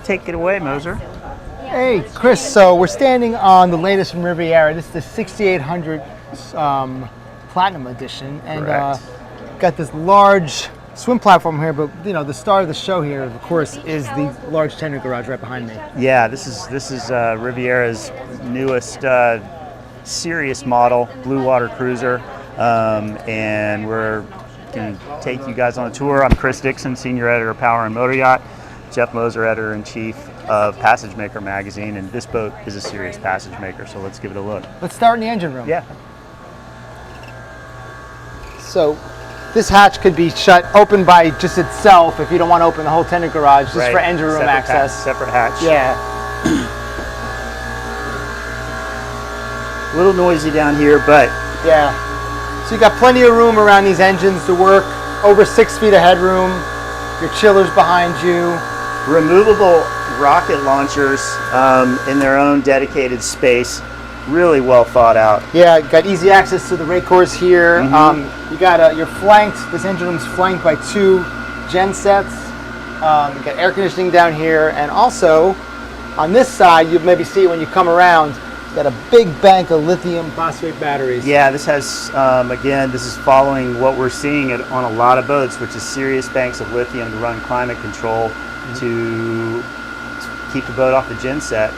Take it away, Moser. Hey, Chris, so we're standing on the latest from Riviera. This is the 6800 Platinum Edition. And got this large swim platform here, but you know, the star of the show here, of course, is the large tender garage right behind me. Yeah, this is Riviera's newest serious model, blue water cruiser. And we're going to take you guys on a tour. I'm Chris Dixon, Senior Editor of Power and Motoryacht. Jeff Moser, Editor-in-Chief of Passage Maker magazine, and this boat is a serious passage maker, so let's give it a look. Let's start in the engine room. Yeah. So this hatch could be shut open by just itself if you don't want to open the whole tender garage, just for engine room access. Separate hatch. Yeah. A little noisy down here, but yeah. So you got plenty of room around these engines to work. Over 6 feet of headroom. Your chillers behind you. Removable rocket launchers in their own dedicated space. Really well thought out. Yeah, you got easy access to the rake cores here. You got you're flanked. This engine room's flanked by 2 gen sets. You got air conditioning down here, and also on this side, you maybe see it when you come around. Got a big bank of lithium phosphate batteries. Yeah, this has, again, this is following what we're seeing on a lot of boats, which is serious banks of lithium to run climate control to keep the boat off the genset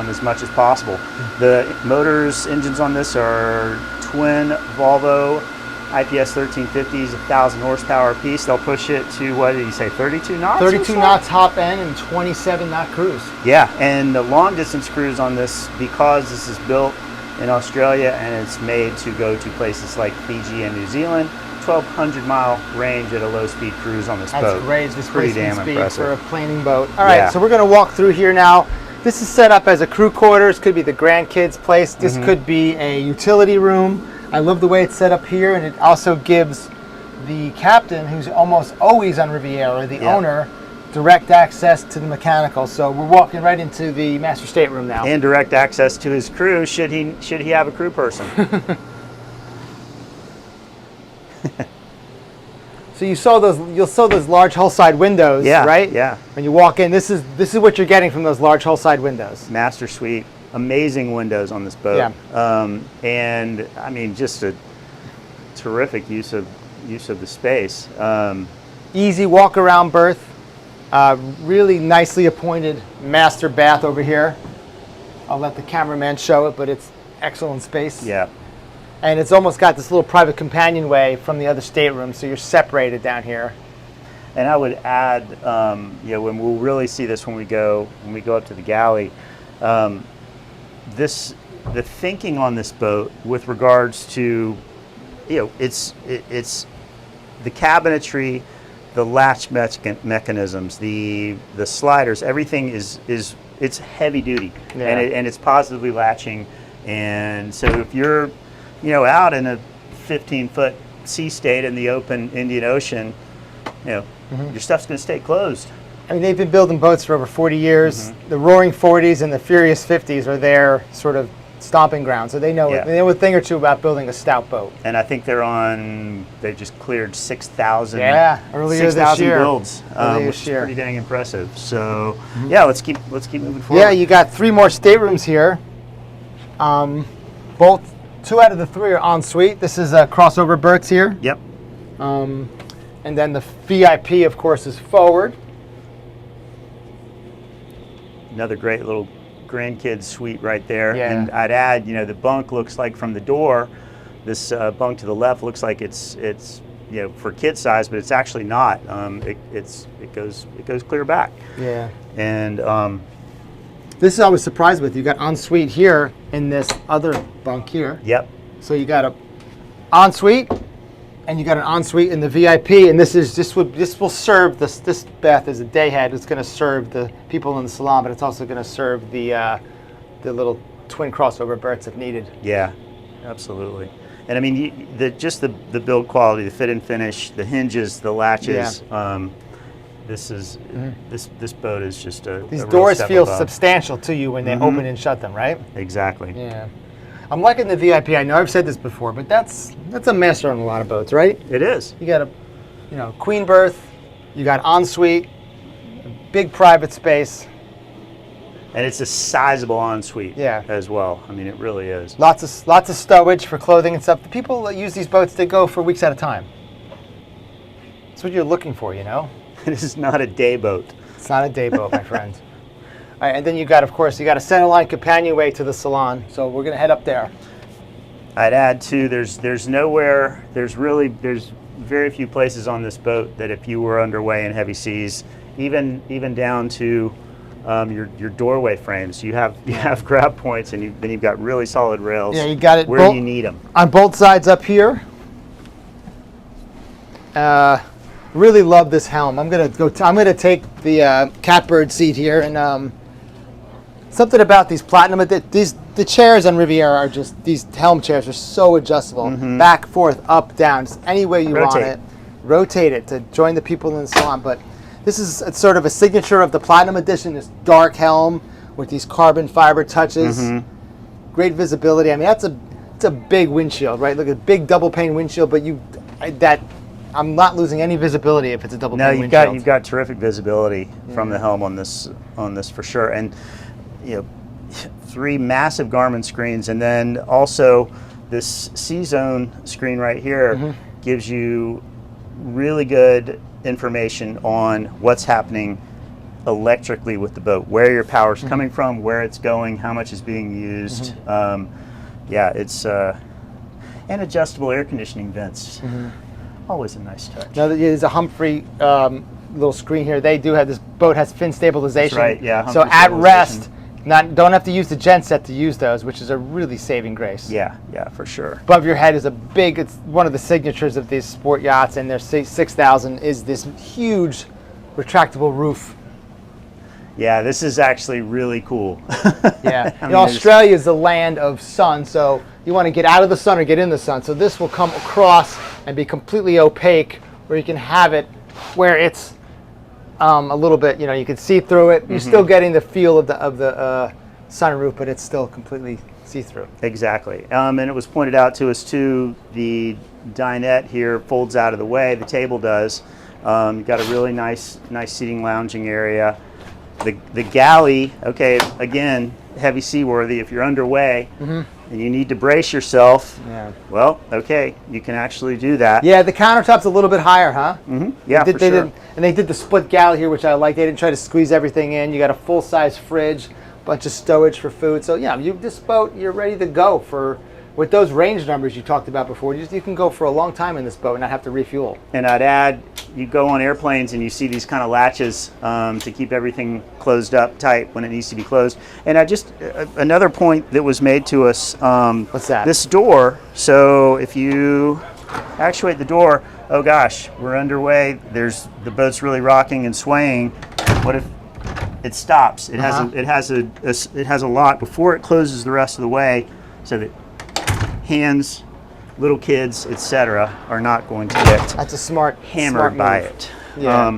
as much as possible. The motors, engines on this are twin Volvo IPS 1350s, 1,000 horsepower apiece. They'll push it to, what did you say, 32 knots? 32 knots top end and 27 knot cruise. Yeah, and the long distance cruise on this, because this is built in Australia and it's made to go to places like Fiji and New Zealand, 1,200 mile range at a low speed cruise on this boat. That's great. It's pretty damn impressive for a planing boat. All right, so we're going to walk through here now. This is set up as a crew quarters. Could be the grandkids' place. This could be a utility room. I love the way it's set up here, and it also gives the captain, who's almost always on Riviera, the owner, direct access to the mechanical. So we're walking right into the master stateroom now. And direct access to his crew should he have a crew person. So you saw those large hull side windows, right? Yeah. When you walk in, this is what you're getting from those large hull side windows. Master suite. Amazing windows on this boat. Yeah. And I mean, just a terrific use of the space. Easy walk around berth. Really nicely appointed master bath over here. I'll let the cameraman show it, but it's excellent space. Yeah. And it's almost got this little private companionway from the other stateroom, so you're separated down here. And I would add, when we'll really see this when we go up to the galley. The thinking on this boat with regards to, it's the cabinetry, the latch mechanisms, the sliders, everything is it's heavy duty, and it's positively latching. And so if you're, out in a 15-foot sea state in the open Indian Ocean, your stuff's going to stay closed. I mean, they've been building boats for over 40 years. The Roaring 40s and the Furious 50s are their sort of stomping ground. So they know a thing or two about building a stout boat. And I think they just cleared 6,000 earlier this year. builds, which is pretty dang impressive. So let's keep moving forward. Yeah, you got 3 more staterooms here. Both 2 out of the 3 are en suite. This is crossover berths here. Yep. And then the VIP, of course, is forward. Another great little grandkids suite right there. Yeah. And I'd add, the bunk looks like from the door, this bunk to the left looks like it's for kid size, but it's actually not. It goes clear back. Yeah. And this is I was surprised with. You got ensuite here in this other bunk here. Yep. So you got a ensuite, and you got an ensuite in the VIP, and this will serve this bath as a day head. It's going to serve the people in the salon, but it's also going to serve the little twin crossover berths if needed. Yeah, absolutely. And I mean, the build quality, the fit and finish, the hinges, the latches. This boat is just these doors feel substantial to you when they open and shut them, right? Exactly. Yeah. I'm liking the VIP. I know I've said this before, but that's a master on a lot of boats, right? It is. You got a queen berth, you got ensuite, big private space. And it's a sizable ensuite Yeah. as well. I mean, it really is. Lots of stowage for clothing and stuff. The people that use these boats, they go for weeks at a time. That's what you're looking for, you know? This is not a day boat. It's not a day boat, my friend. All right, and then you got, of course, you got a centerline companionway to the salon. So we're gonna head up there. I'd add too, there's very few places on this boat that if you were underway in heavy seas, even down to your doorway frames, you have grab points, and then you've got really solid rails. Yeah, you got it where you need them on both sides up here. Really love this helm. I'm gonna take the catbird seat here, and something about these platinum. The chairs on Riviera are just, these helm chairs are so adjustable, back, forth, up, down, just any way you want it. Rotate it to join the people in the salon. But this is sort of a signature of the Platinum Edition. This dark helm with these carbon fiber touches, great visibility. I mean, it's a big windshield, right? Look at big double pane windshield, but I'm not losing any visibility if it's a double pane windshield. No, you've got terrific visibility from the helm on this for sure, and you know, 3 massive Garmin screens, and then also this C-Zone screen right here gives you really good information on what's happening electrically with the boat, where your power's coming from, where it's going, how much is being used. Yeah, it's and adjustable air conditioning vents. Always a nice touch. Now there's a Humphrey little screen here. They do have, this boat has fin stabilization. That's right, yeah. So at rest, don't have to use the genset to use those, which is a really saving grace. Yeah, for sure. Above your head is it's one of the signatures of these sport yachts, and their 6000 is this huge retractable roof. Yeah, this is actually really cool. Yeah, Australia is the land of sun, so you want to get out of the sun or get in the sun. So this will come across and be completely opaque, where you can have it where it's a little bit, you can see through it. You're still getting the feel of the sunroof, but it's still completely see-through. Exactly. And it was pointed out to us too, the dinette here folds out of the way, the table does. You've got a really nice seating lounging area. The galley, okay, again, heavy seaworthy. If you're underway and you need to brace yourself, well, okay, you can actually do that. Yeah, the countertop's a little bit higher, huh? Yeah, for sure. And they did the split galley here, which I like. They didn't try to squeeze everything in. You got a full-size fridge, bunch of stowage for food. So yeah, this boat, you're ready to go with those range numbers you talked about before. You can go for a long time in this boat and not have to refuel. And I'd add, you go on airplanes and you see these kind of latches to keep everything closed up tight when it needs to be closed. And another point that was made to us. What's that? This door. So if you actuate the door, oh gosh, we're underway. The boat's really rocking and swaying. What if it stops? It has a lock before it closes the rest of the way, so that hands, little kids, etc., are not going to get That's a smart hammered by move. it. Yeah.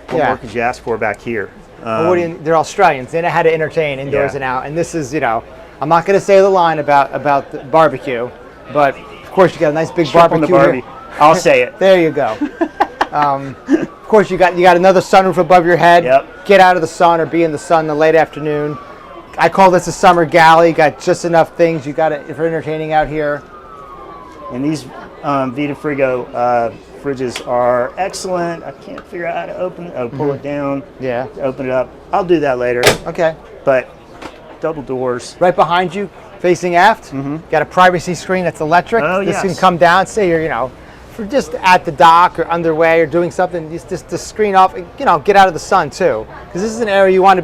What more could you ask for back here? They're Australians. They know how to entertain indoors and out. And this is, I'm not going to say the line about the barbecue, but of course you got a nice big barbecue here. I'll say it. There you go. Of course you got another sunroof above your head. Yep. Get out of the sun or be in the sun in the late afternoon. I call this a summer galley. Got just enough things you got for entertaining out here. And these Vita Frigo fridges are excellent. I can't figure out how to open it. Oh, pull it down. Yeah. Open it up. I'll do that later. Okay. But double doors. Right behind you, facing aft, got a privacy screen that's electric. Oh, this can come down. Say you're, for just at the dock or underway or doing something, just to screen off. Get out of the sun too, because this is an area you want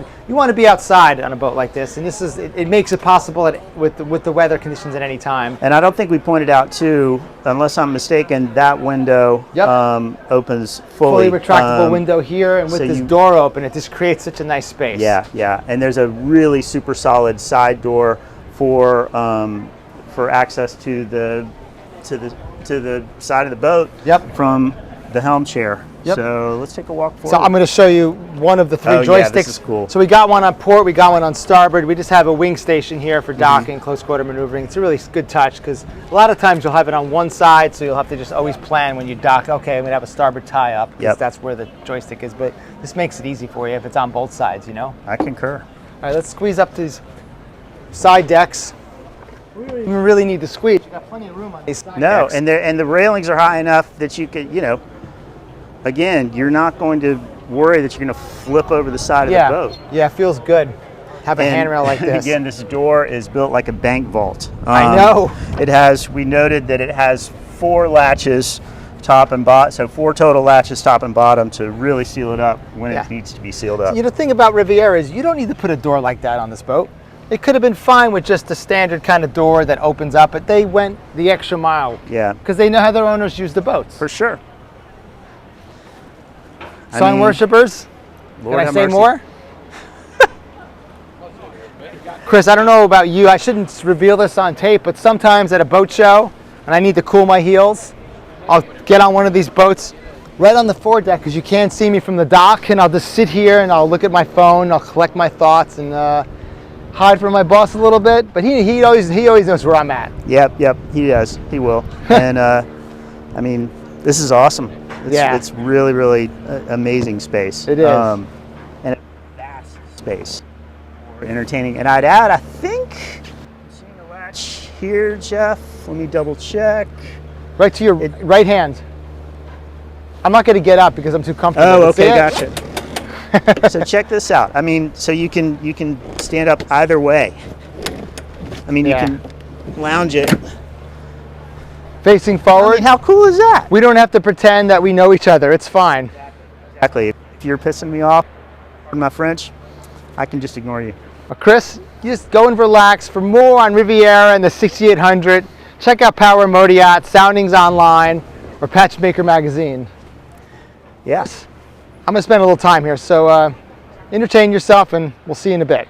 to be outside on a boat like this, and it makes it possible with the weather conditions at any time. And I don't think we pointed out too, unless I'm mistaken, that window opens fully retractable window here, and with this door open, it just creates such a nice space. Yeah. And there's a really super solid side door for access to the side of the boat from the Helm chair. Yep. So let's take a walk forward. So I'm going to show you one of the 3 joysticks. Yeah, this is cool. So we got one on port, we got one on starboard. We just have a wing station here for docking, close quarter maneuvering. It's a really good touch because a lot of times you'll have it on one side, so you'll have to just always plan when you dock, okay, I'm going to have a starboard tie up because that's where the joystick is. But this makes it easy for you if it's on both sides, you know? I concur. All right, let's squeeze up these side decks. We don't even really need to squeeze. You got plenty of room on these side decks. And the railings are high enough that you could, you know, again, you're not going to worry that you're going to flip over the side of the boat. Yeah, it feels good. Have a handrail like this. Again, this door is built like a bank vault. I know. It has, we noted that it has 4 latches, top and bottom, so 4 total latches, top and bottom, to really seal it up when it needs to be sealed up. You know, the thing about Riviera is you don't need to put a door like that on this boat. It could have been fine with just a standard kind of door that opens up, but they went the extra mile. Yeah. Because they know how their owners use the boats. For sure. Sun worshippers, Lord can I say mercy. more? Chris, I don't know about you, I shouldn't reveal this on tape, but sometimes at a boat show, and I need to cool my heels, I'll get on one of these boats right on the foredeck because you can't see me from the dock, and I'll just sit here and I'll look at my phone, I'll collect my thoughts and hide from my boss a little bit, but he always knows where I'm at. Yep, he does, he will. And I mean, this is awesome. It's really, really amazing space. It is. And a vast space for entertaining. And I'd add, I think, I'm seeing a latch here, Jeff. Let me double check. Right to your right hand. I'm not going to get up because I'm too comfortable. Oh, okay, gotcha. So check this out. I mean, so you can stand up either way. I mean, you can lounge it. Facing forward. I mean, how cool is that? We don't have to pretend that we know each other. It's fine. Exactly. If you're pissing me off, pardon my French, I can just ignore you. Well, Chris, you just go and relax. For more on Riviera and the 6800, check out Power Motoryacht, Soundings Online, or Patchmaker Magazine. Yes. I'm going to spend a little time here, so entertain yourself, and we'll see you in a bit.